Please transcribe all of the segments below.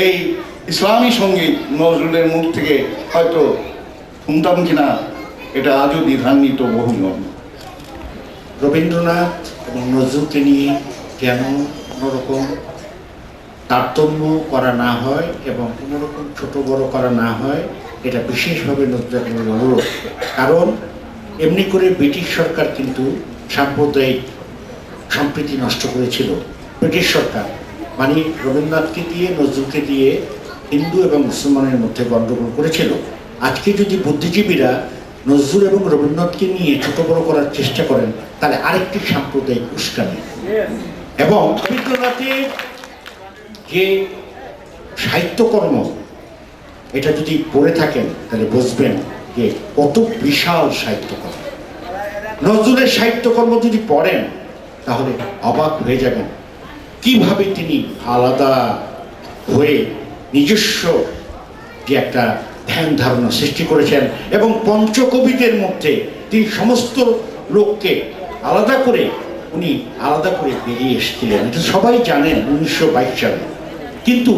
এই ইসলামী সঙ্গীত নজরুলের মুখ থেকে হয়তো শুনতাম কিনা এটা আজও দ্বিধান্বিত বহুজন। রবীন্দ্রনাথ এবং নজরুলকে নিয়ে যেন কোনোরকম তারতম্য করা না হয় এবং কোনোরকম ছোট বড় করা না হয়, এটা বিশেষভাবে নজরুলের অনুরোধ। কারণ এমনি করে ব্রিটিশ সরকার কিন্তু সাম্প্রদায়িক সম্প্রীতি নষ্ট করেছিল। ব্রিটিশ সরকার মানে রবীন্দ্রনাথকে দিয়ে নজরুলকে দিয়ে হিন্দু এবং মুসলমানের মধ্যে গণ্ডগোল করেছিল। আজকে যদি বুদ্ধিজীবীরা নজরুল এবং রবীন্দ্রনাথকে নিয়ে ছোট বড় করার চেষ্টা করেন, তাহলে আরেকটি সাম্প্রদায়িক উস্কানি। এবং রবীন্দ্রনাথের যে সাহিত্যকর্ম, এটা যদি পড়ে থাকেন তাহলে বুঝবেন যে কত বিশাল সাহিত্যকর্ম। নজরুলের সাহিত্যকর্ম যদি পড়েন তাহলে অবাক হয়ে যাবেন কিভাবে তিনি আলাদা হয়ে নিজস্ব যে একটা ধ্যান ধারণা সৃষ্টি করেছেন এবং পঞ্চকবিদের মধ্যে তিনি সমস্ত লোককে আলাদা করে বেরিয়ে এসেছিলেন। এটা সবাই জানেন 1922 সালে। কিন্তু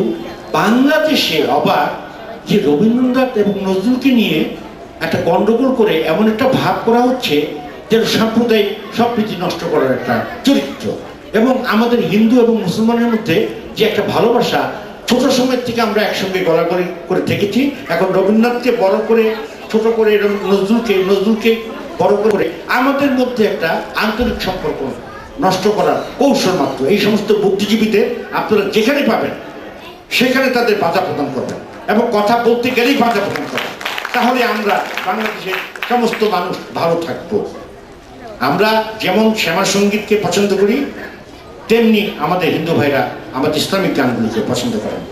বাংলাদেশে অবাক যে রবীন্দ্রনাথ এবং নজরুলকে নিয়ে একটা গণ্ডগোল করে এমন একটা ভাব করা হচ্ছে যেন সাম্প্রদায়িক সম্প্রীতি নষ্ট করার একটা চরিত্র। এবং আমাদের হিন্দু এবং মুসলমানের মধ্যে যে একটা ভালোবাসা, ছোট সময় থেকে আমরা একসঙ্গে গলাগলি করে থেকেছি, এখন রবীন্দ্রনাথকে বড় করে ছোট করে নজরুলকে বড় করে আমাদের মধ্যে একটা আন্তরিক সম্পর্ক নষ্ট করার কৌশল মাত্র। এই সমস্ত বুদ্ধিজীবীদের আপনারা যেখানে পাবেন সেখানে তাদের বাধা প্রদান করবেন এবং কথা বলতে গেলেই বাধা প্রদান করবেন। তাহলে আমরা বাংলাদেশের সমস্ত মানুষ ভালো থাকবো। আমরা যেমন শ্যামা সঙ্গীতকে পছন্দ করি, তেমনি আমাদের হিন্দু ভাইরা আমাদের ইসলামিক গানগুলোকে পছন্দ করেন।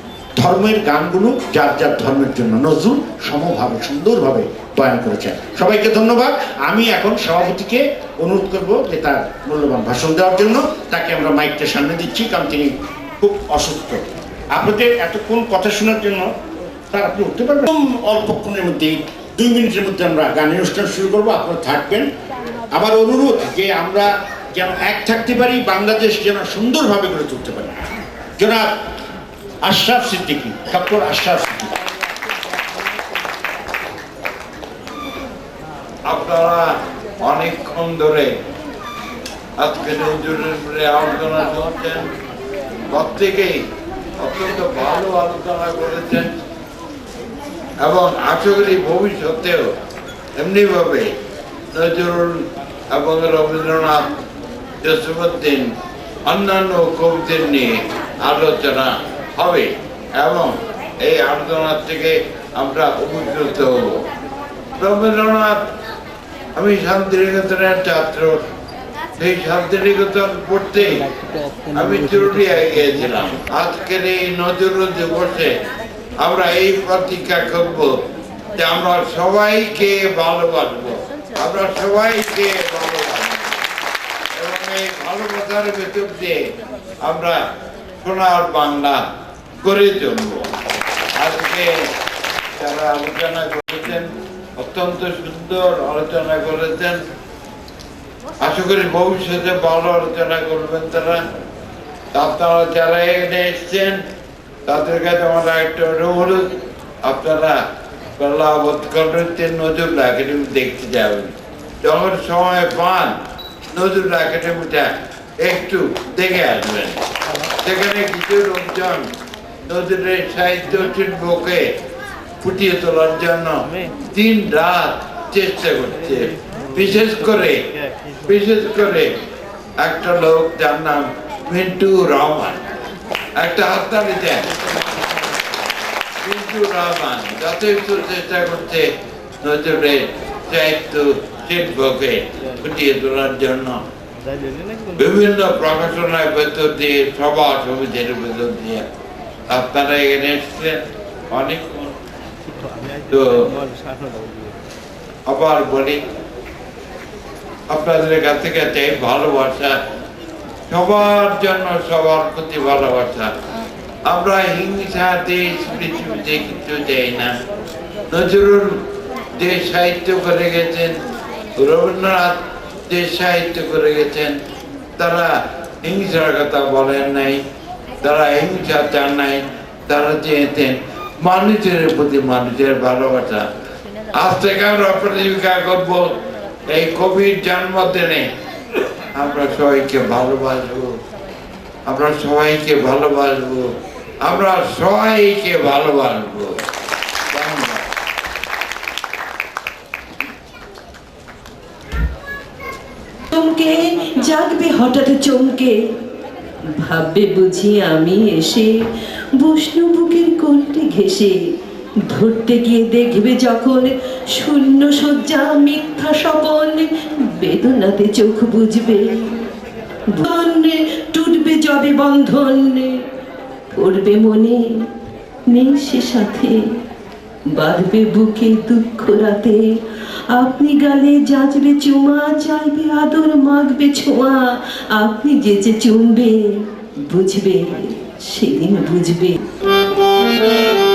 ধর্মের গানগুলো যার যার ধর্মের জন্য নজরুল সমভাবে সুন্দরভাবে বয়ান করেছেন। সবাইকে ধন্যবাদ। আমি এখন সভাপতিকে অনুরোধ করব যে তার মূল্যবান ভাষণ দেওয়ার জন্য। তাকে আমরা মাইকটা সামনে দিচ্ছি, কারণ তিনি খুব অসুস্থ। আপনাদের এতক্ষণ কথা শোনার জন্য তার আপনি উঠতে পারবেন। অল্পক্ষণের মধ্যেই 2 মিনিটের মধ্যে আমরা গানের অনুষ্ঠান শুরু করবো, আপনারা থাকবেন। আমার অনুরোধ যে আমরা যেন এক থাকতে পারি, বাংলাদেশ যেন সুন্দরভাবে গড়ে তুলতে পারি। জনাব আশরাফ সিদ্দিকী, ডক্টর আশরাফ সিদ্দিকী। আপনারা অনেকক্ষণ ধরে আজকে নজরুলের উপরে আলোচনা করছেন, প্রত্যেকেই অত্যন্ত ভালো আলোচনা করেছেন এবং আশা করি ভবিষ্যতেও এমনিভাবে নজরুল এবং রবীন্দ্রনাথ, জসীমউদ্দিন, অন্যান্য কবিদের নিয়ে আলোচনা হবে এবং এই আলোচনা থেকে আমরা উপকৃত হব। রবীন্দ্রনাথ, আমি শান্তিনিকেতনের ছাত্র, সেই শান্তিনিকেতন পড়তেই আমি চুরুলিয়ায় গিয়েছিলাম। আজকের এই নজরুল দিবসে আমরা এই প্রতিজ্ঞা করব যে আমরা সবাইকে ভালোবাসবো, আমরা সবাইকে ভালোবাসবো এবং এই ভালোবাসার ভেতর দিয়ে আমরা সোনার বাংলা গড়ে তুলব। আজকে যারা আলোচনা করেছেন অত্যন্ত সুন্দর আলোচনা করেছেন। আশা করি ভবিষ্যতে ভালো আলোচনা করবেন তারা। আপনারা যারা এখানে এসছেন তাদের কাছে আমার একটা অনুরোধ, আপনারা নজরুল একাডেমি দেখতে যাবেন। যখন সময় পান নজরুল একাডেমিটা একটু দেখে আসবেন। সেখানে কিছু লোকজন নজরুলের সাহিত্য শিল্পকে ফুটিয়ে তোলার জন্য দিন রাত চেষ্টা করছে। বিশেষ করে একটা লোক যার নাম মিন্টু রহমান, একটা হাততালি দেন। মিন্টু রহমান যথেষ্ট চেষ্টা করছে নজরুলের সাহিত্য শিল্পকে ফুটিয়ে তোলার জন্য। বিভিন্ন প্রকাশনার ভেতর দিয়ে, সভা সমিতির ভেতর দিয়ে আপনারা এখানে এসছেন অনেক। তো আবার বলি, আপনাদের কাছে কাছে ভালোবাসা, সবার জন্য সবার প্রতি ভালোবাসা। আমরা হিংসা, দেশ পৃথিবীতে কিছু চাই না। নজরুল যে সাহিত্য করে গেছেন, রবীন্দ্রনাথ যে সাহিত্য করে গেছেন, তারা হিংসার কথা বলেন নাই, তারা হিংসা চান নাই, তারা চেয়েছেন মানুষের প্রতি মানুষের ভালোবাসা। আজ থেকে আমরা প্রতিযোগিতা করব এই কবির জন্মদিনে আমরা সবাইকে ভালোবাসবো, আমরা সবাইকে ভালোবাসবো, আমরা সবাইকে ভালোবাসবো। ধন্যবাদ। চমকে জাগবে হঠাৎ চমকে, ভাববে বুঝি আমি এসে বৈষ্ণব বুকের কোলটি ঘেঁষে, ধরতে গিয়ে দেখবে যখন শূন্য শয্যা মিথ্যা স্বপন, বেদনাতে চোখ বুঝবে বন্ধনে টুটবে যবে বন্ধন, পড়বে মনে নেই সে সাথে, বাঁধবে বুকে দুঃখ রাতে, আপনি গালে যাচবে চুমা, চাইবে আদর মাগবে ছোঁয়া, আপনি যেচে চুমবে বুঝবে সেদিন বুঝবে। Yeah.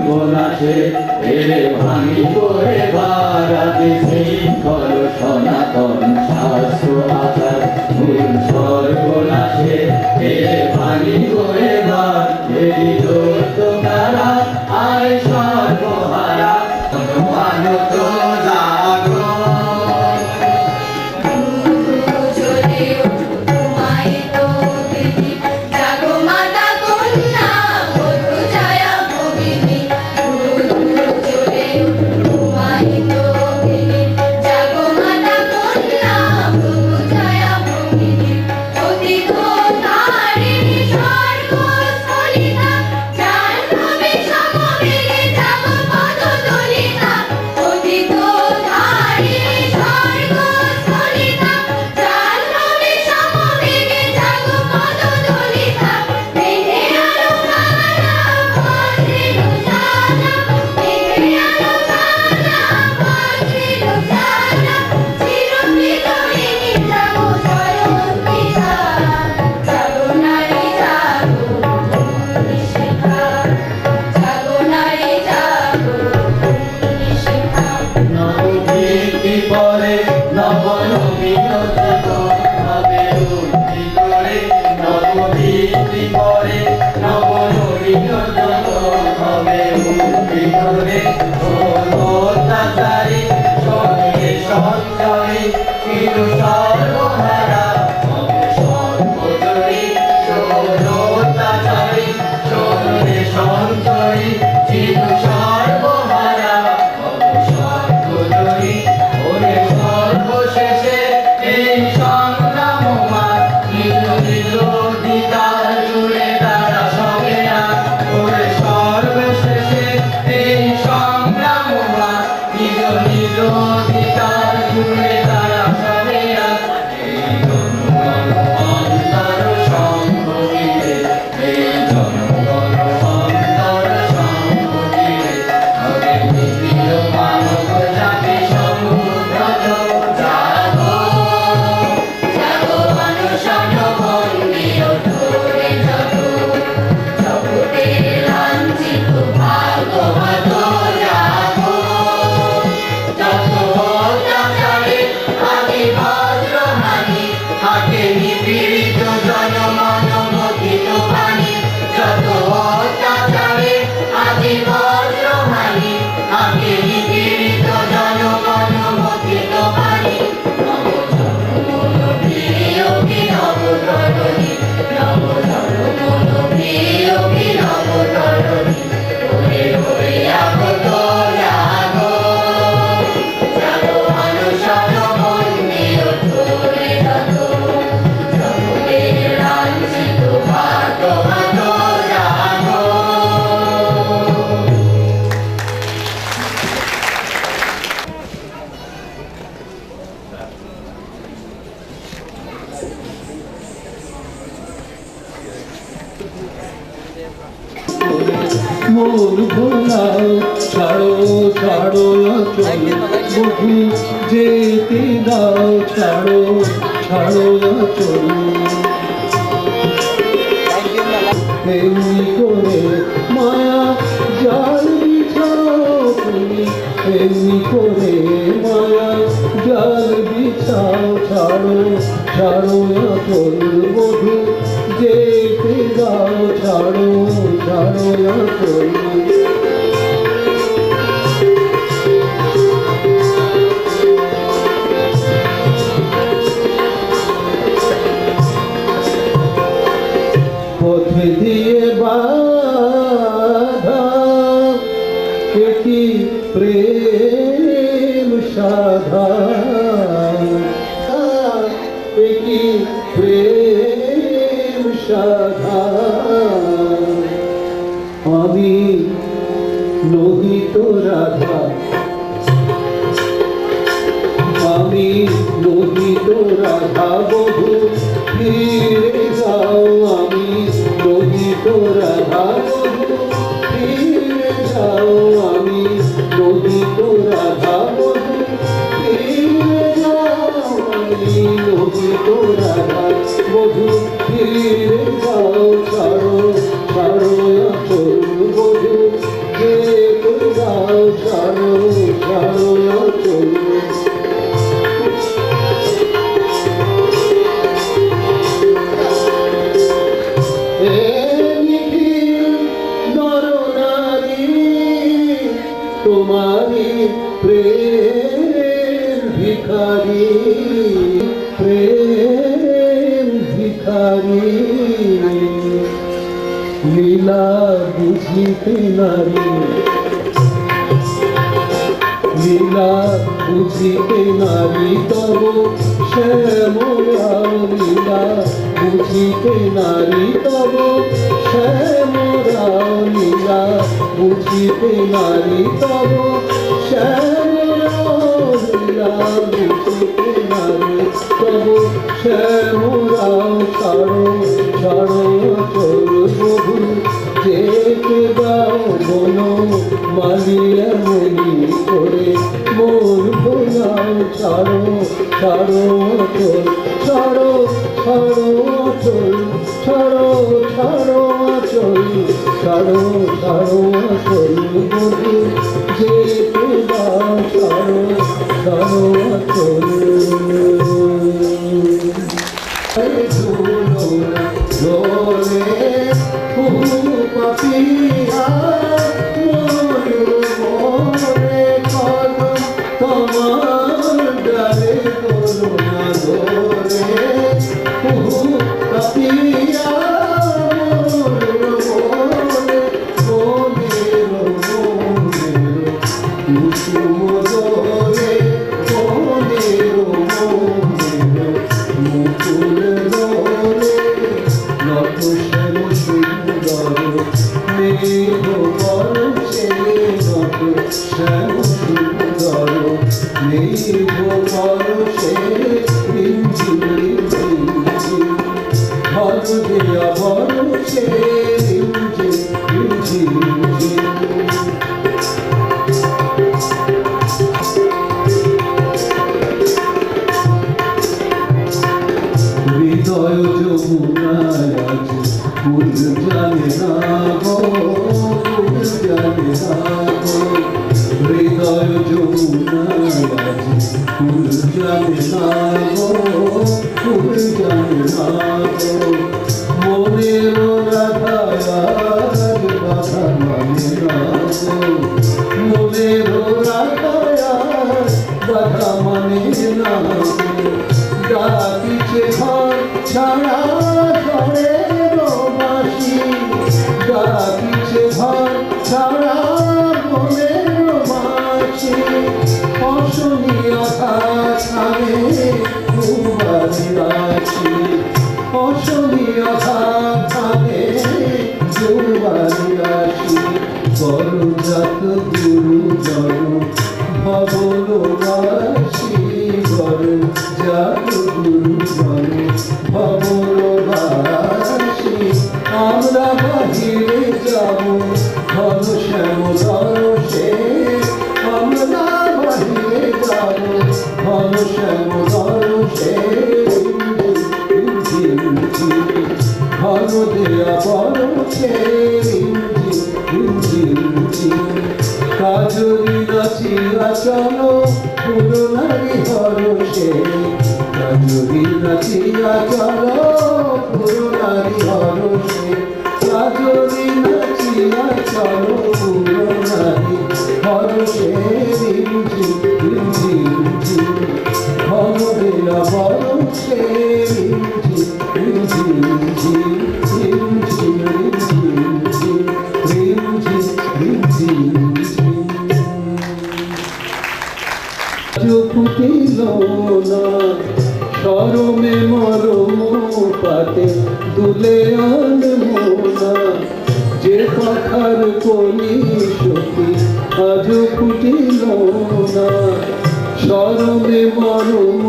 বলাছে এরে ভাঙি করে বারাতে শৃঙ্খল সনাতন শাস্ত্র আচার মূল সর্বনাশে এরে ভাঙি করে বার এরি দোস্তকারা আয় সর্বহারা মানত জাগো মন ভোলাও ছাড়ো ছাড়ো চল বহু যেতে দাও ছাড়ো ছাড়ো চল এমনি করে মায়া জাল বিছাও তুমি এমনি করে মায়া জাল বিছাও ছাড়ো ছাড়ো চল বধু যেতে দাও ছাড়ো ছাড়ো চল পথে দিয়ে বাধা একটি প্রেম সাধা একটি প্রেম সাধা আমি লোহিত রাধা আমি লোহিত রাধা বহু ফিরে যাও আমি লোহিত রাধা বহু ফিরে যাও আমি লোহিত রাধা বহু ফিরে যাও আমি লোহিত রাধা বহু ফিরে যাও ছাড়ো ছাড়ো চল বধু তোমারি প্রেম ভিখারি, প্রেম ভিখারি। লীলা বুঝিতে নারী, লীলা বুঝিতে নারী তব শ্যামরাও, লীলা বুঝিতে নারী তব শ্যামরাও, লীলা বুঝিতে নারী তব শ্যামরাও, লীলা বুঝিতে নারী তব শ্যামরাও। ছাড়ো ছাড়ো চল প্রভু যেতে দাও বনো মালিয়া মনি করে মন ভোলাও। ছাড়ো ছাড়ো চল, ছাড়ো ছাড়ো চল, ছাড়ো ছাড়ো চল, ছাড়ো ছাড়ো চল বধু যেতে দাও। ছাড়ো ছাড়ো চল ঝোলে পাপিয়া মরে কদম তোমার ডালে করুণা ধরে। পাপিয়া কুসুম দোলে মুকুল দোলে নত শ্যাম সুন্দর মেঘ বরষে, নত শ্যাম সুন্দর মেঘ বরষে। রিমঝিম রিমঝিম ঝড় দেয়া বরষে, রিমঝিম রিমঝিম রিমঝিম। হৃদয় যমুনায় আজ ফুল জানে না গো, ফুল জানে না গো। হৃদয় যমুনায় আজ ফুল জানে না গো, ফুল জানে না গো। মনের রাধায় আজ বাধা মানে না গো, মনের রাধায় আজ বাধা মানে না গো। ডাকিছে ঘর ছাড়া ঘরের বাসি, ডাকিছে ঘর ছাড়া ঘরের বাসি। অশনীয়তা খানে দুবারি রাশি, অশনীয়তা খানে দুবারি রাশি। বড়জাত গুরুজন ভবন বাসী, বড়জাত গুরুজন ভবন বাসী। আমরা বাহিরে যাব ঘন শ্যাম দর্শে, আমরা বাহিরে যাব ঘন শ্যাম দর্শে। ঘন দেয়া বরষে, কাজরি নাচিয়া চলো পুরনারী হরষে, কাজরি নাচিয়া চলো পুরনারী হরষে। কাজরি নাচিয়া চলো পুরনারী হরষে। রিমঝিম রিমঝিম ঝিম ঘন দেয়া বরষে, রিমঝিম রিমঝিম ঝিম রিমঝিম রিমঝিম ঝিম রিমঝিম রিমঝিম ঝিম। ফুটিল না শরমে মরম পাতে দুলে আনমোনা, যে কথার কলি সখী আজ ফুটিল না। শরমে মরম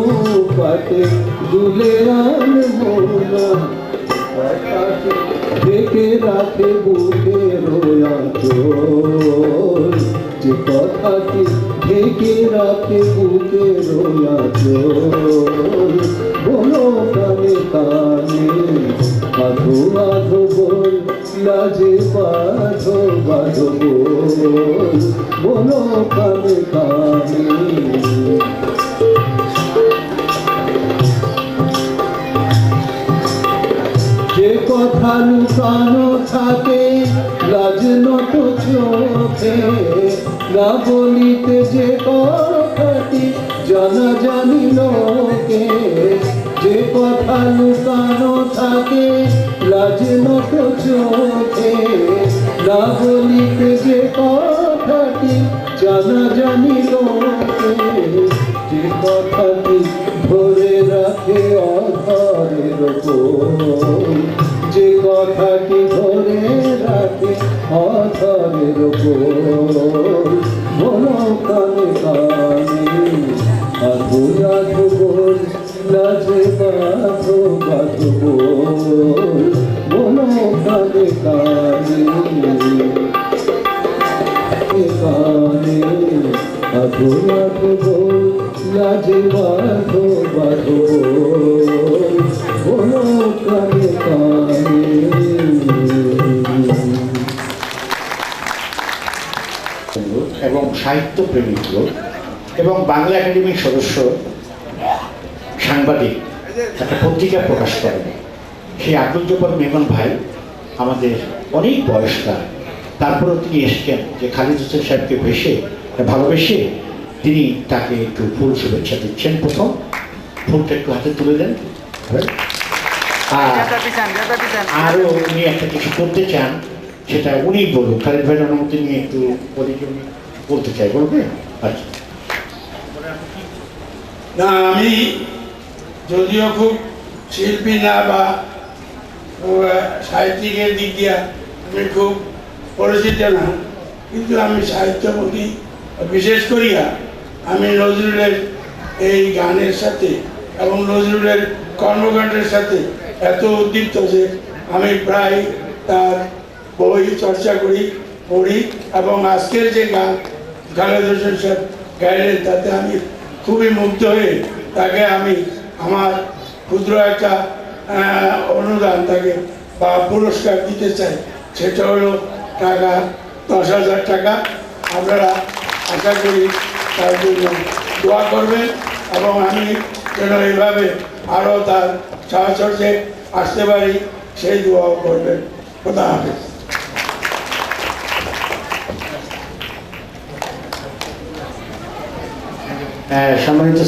পাতে দুলে আনমোনা, ঢেকে রাখে বুকে রোয়া চোর, যে কথাটি ঢেকে রাখে বুকে রোয়া চোর। বলো কানে কানে আধো আধো বল, লাজে বাধো বাধো বল, বলো কানে কানে। যে কথা লুকানো থাকে লাজ নত চোখে, না বলিতে যে কথাটি জানা জানি লোকে, যে কথা লুকানো থাকে লাজে নত চোখে, না বলিতে যে কথাটি জানা জানি লোকে, যে কথাটি ধরে রাখে অধরের ওপর, যে কথাটি ধরে রাখে অধরের ওপর, বলো কানে কানে আধো আধো বল, লাজে বাধো বাধো বল, বলো কানে কানে কানে আধো আধো বল, লাজে বাধো বাধো বল, বলো কানে কানে। এবং সাহিত্য প্রেমিক লোক এবং বাংলা একাডেমির সদস্য সাংবাদিক একটা পত্রিকা প্রকাশ করেন। সেই আব্দুল জব্বার মেহমান ভাই আমাদের অনেক বয়স্কার, তারপরেও তিনি এসেছেন যে খালিদ হোসেন সাহেবকে ভালোবেসে তিনি তাকে একটু ফুল শুভেচ্ছা দিচ্ছেন। প্রথম ফুলটা একটু হাতে তুলে দেন। আর আরও উনি একটা কিছু করতে চান, সেটা উনি বলুন। খালিদ ভাইয়ের অনুমতি নিয়ে একটু বলি, উনি বলতে চাই, বলবে? আচ্ছা। না, আমি যদিও খুব শিল্পী না বা সাহিত্যিকের দিক দিয়ে আমি খুব পরিচিত না, কিন্তু আমি সাহিত্য প্রতি বিশেষ করিয়া আমি নজরুলের এই গানের সাথে এবং নজরুলের কর্মকাণ্ডের সাথে এত উদ্দীপ্ত যে আমি প্রায় তার বই চর্চা করি, পড়ি, এবং আজকের যে গান খালেদ হোসেন সাহেব গাইলেন তাতে আমি খুবই মুগ্ধ হয়ে তাকে আমি আমার ক্ষুদ্র একটা অনুদান তাকে বা পুরস্কার দিতে চাই। সেটা হলো টাকা 10,000 টাকা। আপনারা আশা করি তার জন্য দোয়া করবেন এবং আমি যেন এইভাবে আরও তার সাহচর্যে আসতে পারি সেই দোয়াও করবেন। খোদা হাফেজ। সম্মানিত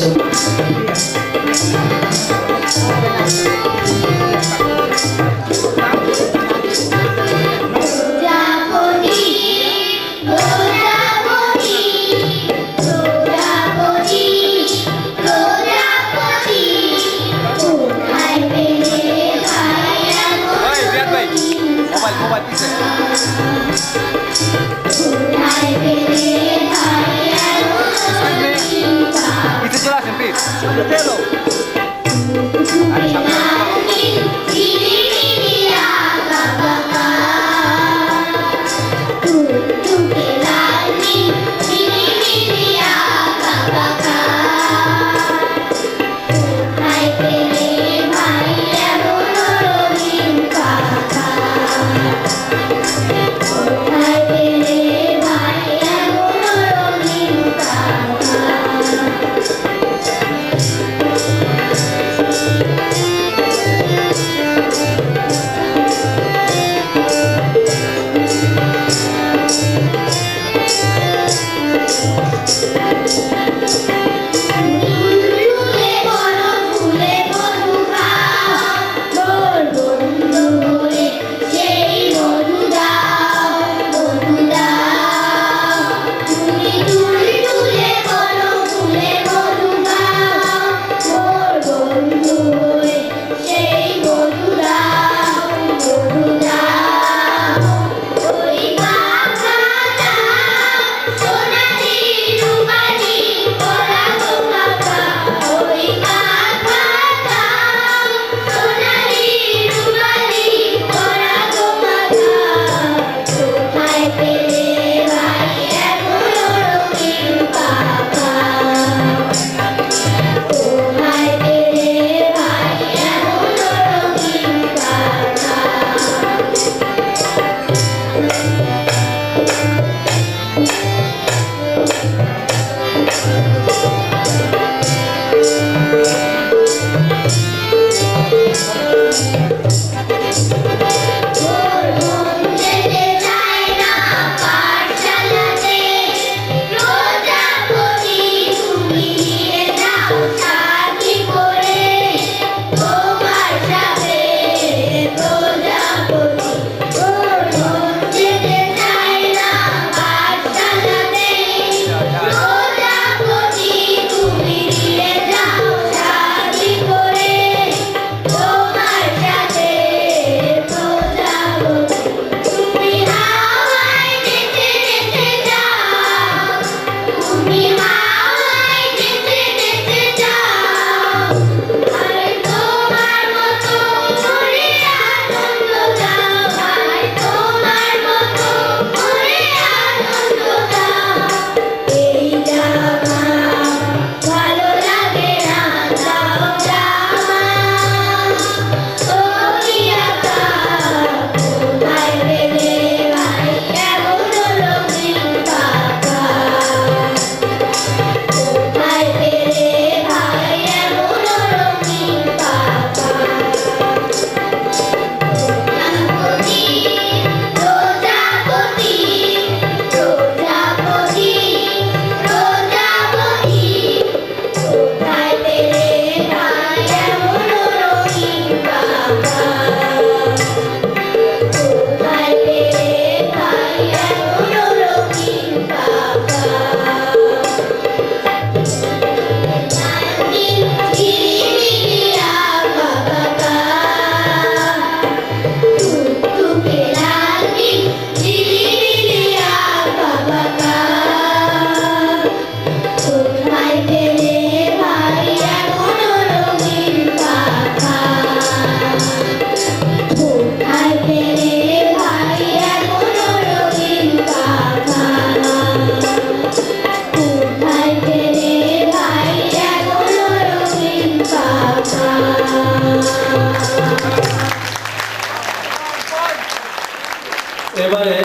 এবারে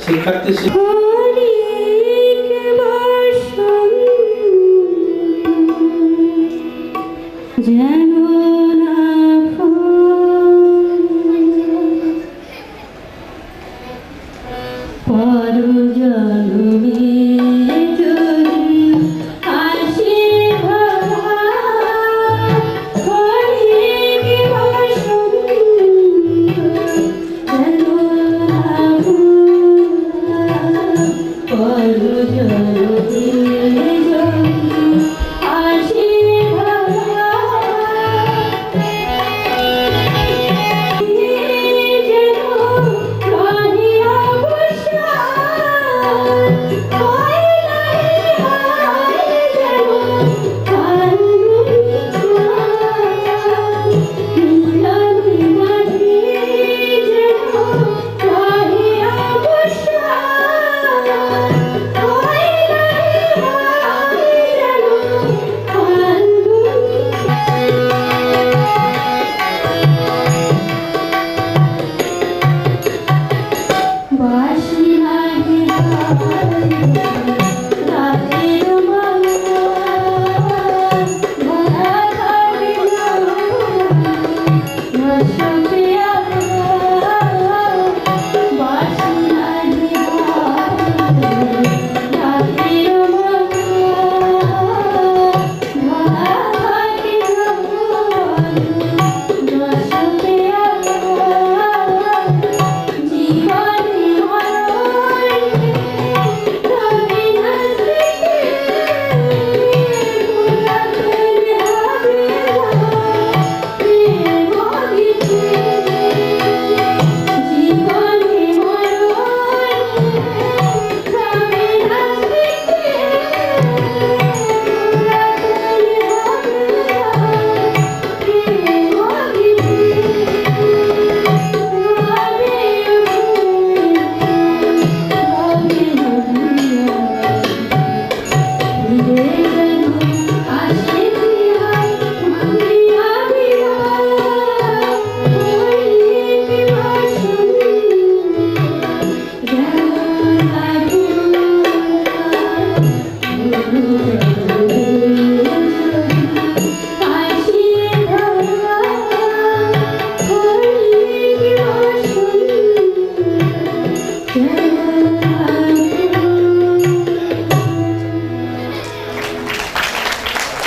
শিক্ষার্থী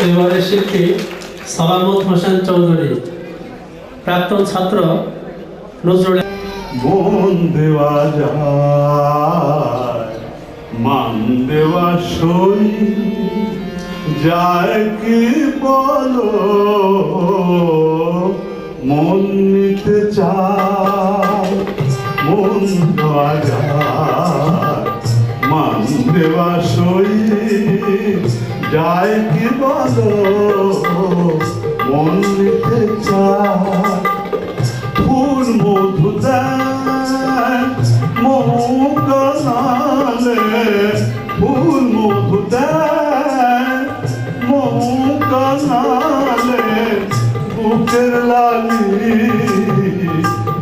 এবারের শিল্পী সালামত হোসেন চৌধুরী, প্রাক্তন ছাত্র নজরুল। মন দেওয়া যায়, মান দেওয়া সই যায় কি বলো, মন নিতে চায়। মন দেওয়া যায়, মান দেওয়া সই যায় কি বলো, মন নিতে চায়। ফুল মধু দেয় মৌকালে, ফুল মধু দেয় মৌকালে, বুকের লালি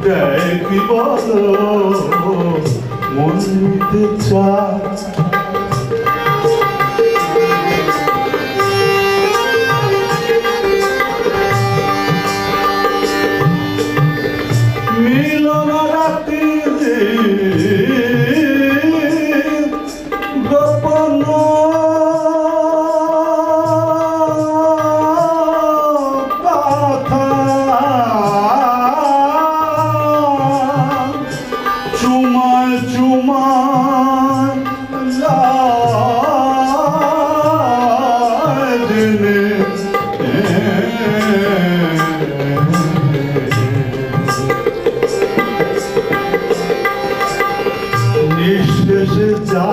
দেয় কি বলো, মন নিতে চায়। মিলন রাত্রি গোপন কথা, চুমায় চুমায় যায় দিনে, নিঃশেষে যা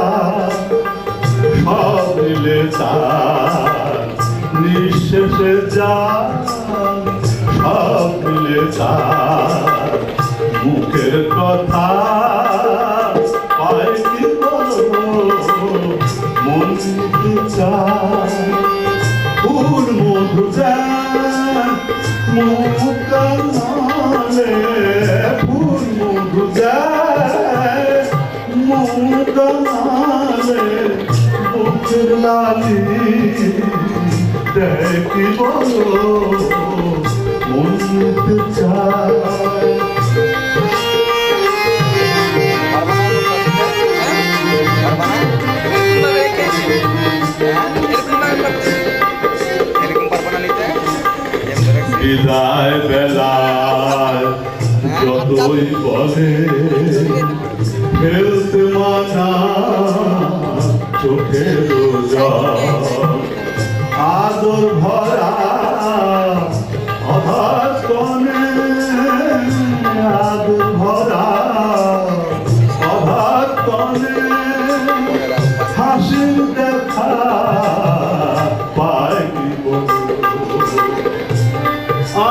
সব মিলে তার, নিঃশেষে যা সব মিলে তার, মুখের কথা পায় কি বলবো, মন নিতে চায়। ফুল মধু দেয় মুকালে, ফুল মধু দেয় মুকালে, বুকের লালি দেয় কি বলো, মন নিতে চায়। বিদায় বেলায় যতই বলে ফেলতে মানা চোখের জল, আদর ভরা অভাব কনে, আদর ভরা অভাব কনে, হাসির দেখা পায় কি বলো,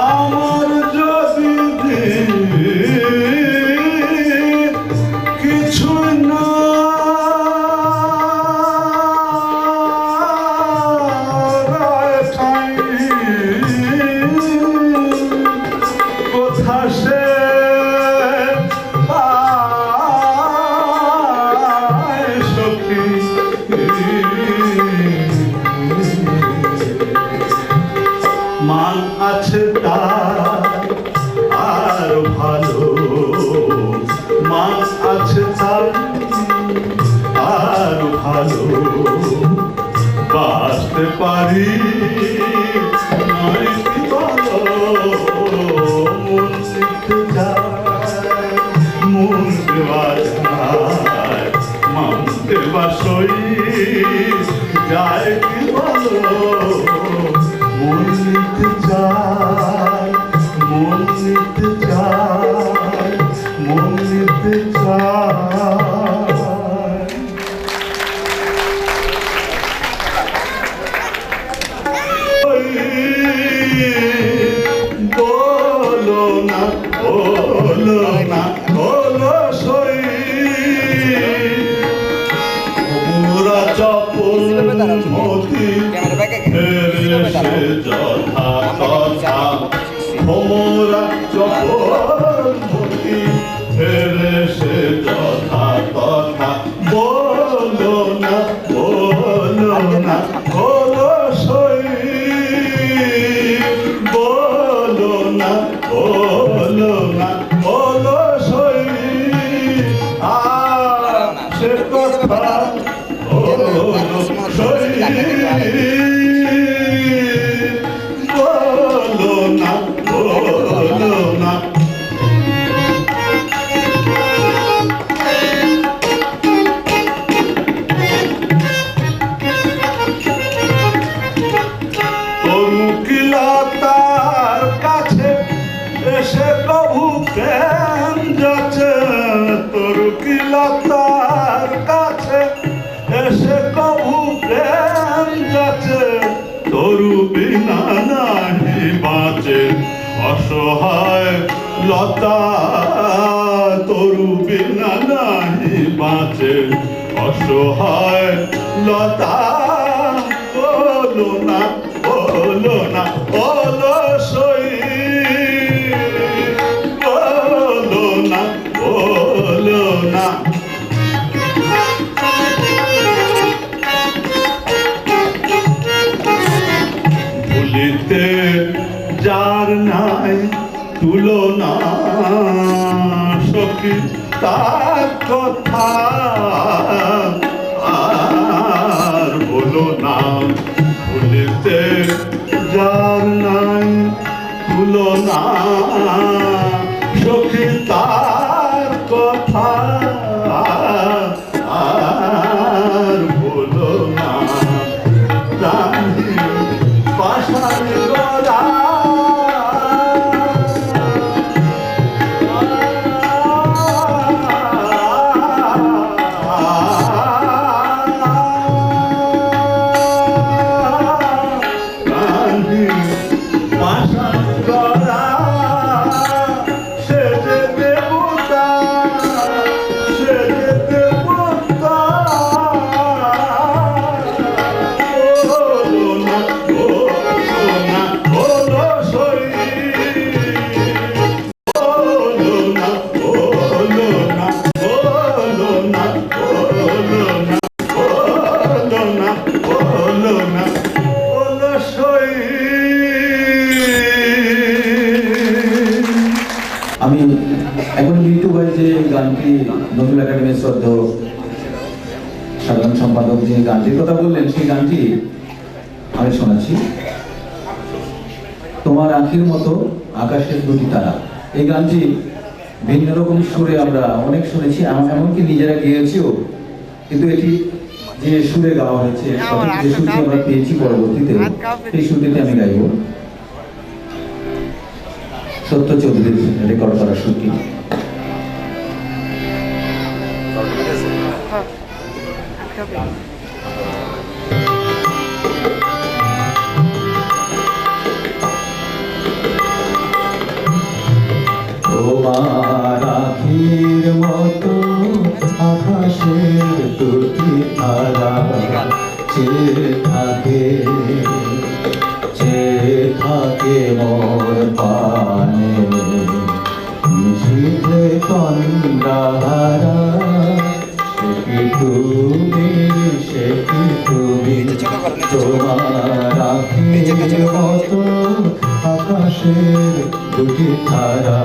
আমার যদি কিছু না কোথা সে পায় সখী, মান আছে তার আর ভালো, মান আছে তার আর ভালো, বাঁচতে পারি নয় কি বলো, মন নিতে যায়, মন দেওয়া যায়, মান দেওয়া সই যায় কি বলো, মন নিতে চায়, মন নিতে চায়, মন নিতে চায়। বলো না বলো না বলো সই, পুরা চপল মতি ফেরে সে যথা কথা, ভোমরা চপল মতি ফেরে সে যথা কথা। বলো না বলো না বলো সই, বলো না বলো না বলো সই, আর সে কথা বলো সই। সে কবু প্রেম যাচ্ছে তরু বিনা নাহি বাঁচে অসহায় লতা তরু বিনা নাহি বাঁচে অসহায় লতা বলো না বলো সই বলো না ভুলিতে যার নাই তুলনা সখী তার কথা আর বলো না ভুলিতে যার নাই তুলনা সখী তার কথা আর বলো না রানী পাশান গড়া রানী পাশান গড়া সে যে দেবতা সে যে দেবতা বলো না বলো সই বলো না বলো না বলো না বলো না বলো না বলো না বলো সই। আমি এখন ইউটিউবে যে গানটি নজরুল একাডেমির শ্রদ্ধেয় সাধারণ সম্পাদক যে গানটির কথা বললেন সেই গানটি আমি শোনাচ্ছি। তোমার আঁখির মতো আকাশের দুটি তারা, এই গানটি ভিন্ন রকম সুরে আমরা অনেক শুনেছি, এমনকি নিজেরা গেয়েছিও, কিন্তু এটি যে সুরে গাওয়া হয়েছে সঠিক যে সুরটি আমরা পেয়েছি পরবর্তীতে সেই সুরটিতে আমি গাইব। সত্য চৌধুরীর রেকর্ড করা সুরটি। তোমার আখির মতো আকাশের দুটি তারা চেয়ে থাকে মোর পানে নিশীথে তন্দ্রাহারা সে কি তুমি তোমার আখির মতো আকাশের দুটি তারা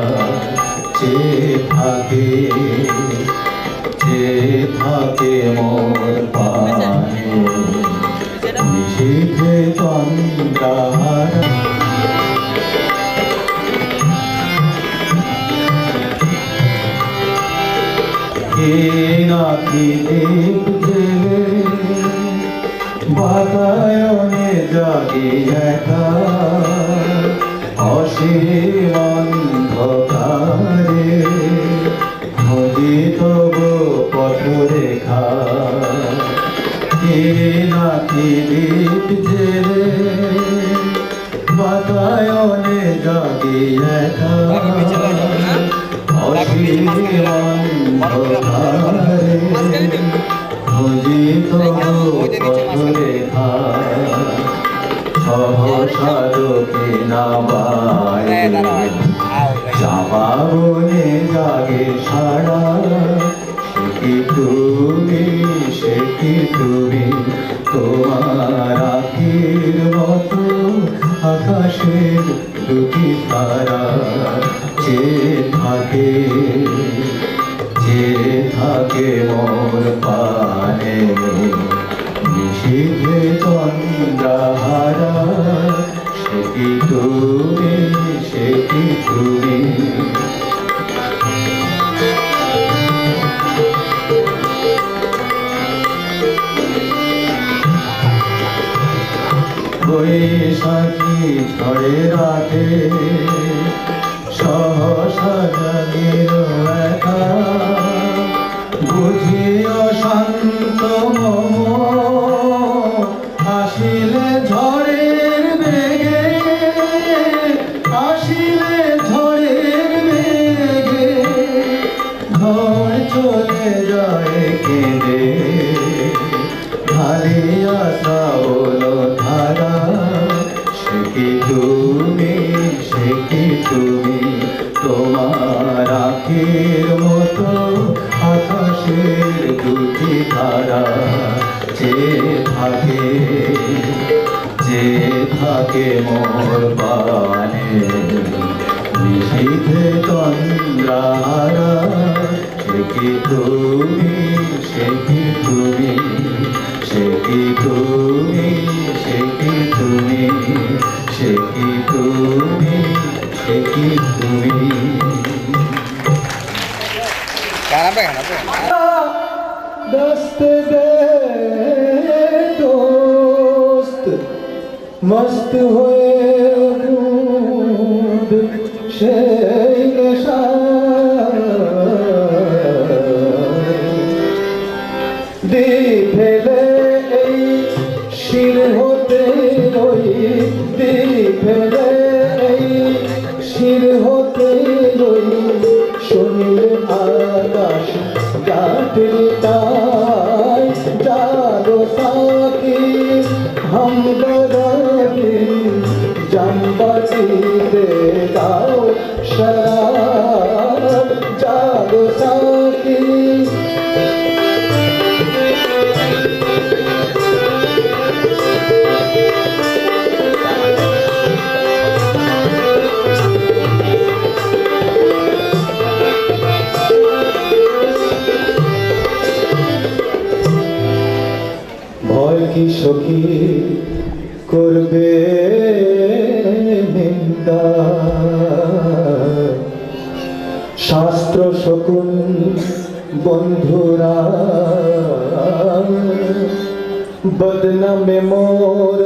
চেয়ে থাকে মোর পানে নিশীথে তন্দ্রাহারা। কে নাকি দীপ জেলে বাতায়নে জাগি একা অসীম অন্ধকারে খুঁজি তবু পথরেখা। কে নাকি দীপ জেলে বাতায়নে জাগি একা অসীম অন্ধকারে খুঁজি তবু পথরেখা। সহসাধকে নামায় চাপা বনে জাগে সারা সে কি তুমি তোমার আখির মতো আকাশের দুটি তারা চেয়ে থাকে মোর পানে নিশীথে তন্দ্রাহারা সে কি তুমি বৈশাখী ঝড়ে রাতে সহসা জাগিল একা বুঝি অশান্ত মম ঢালিয়া শ্রাবণ ধারা, সে কি তুমি, সে কি তুমি, তোমার আখির মতো আকাশের দুটি ধারা যে থাকে, যে থাকে মোর পানে নিশীথে তন্দ্রাহারা, সে কি তুমি, সে কি তুমি, সে কি তুমি, সে কি তুমি, সে কি তুমি, সে কি তুমি। दस्त दे दोस्त मस्त हुए दूध সেই নেশা দি ফেলে এই শির হতে ওই দি ফেলে এই শির হতে ওই শুনিলে আকাশ গাঁথনি তাই জাগো সাকি हम गराबी जम्बाती दे गाओ शराब जागो साकी ভয় কি সখী করবে নিন্দা, শাস্ত্র শকুন বন্ধুরা বদনামে মোর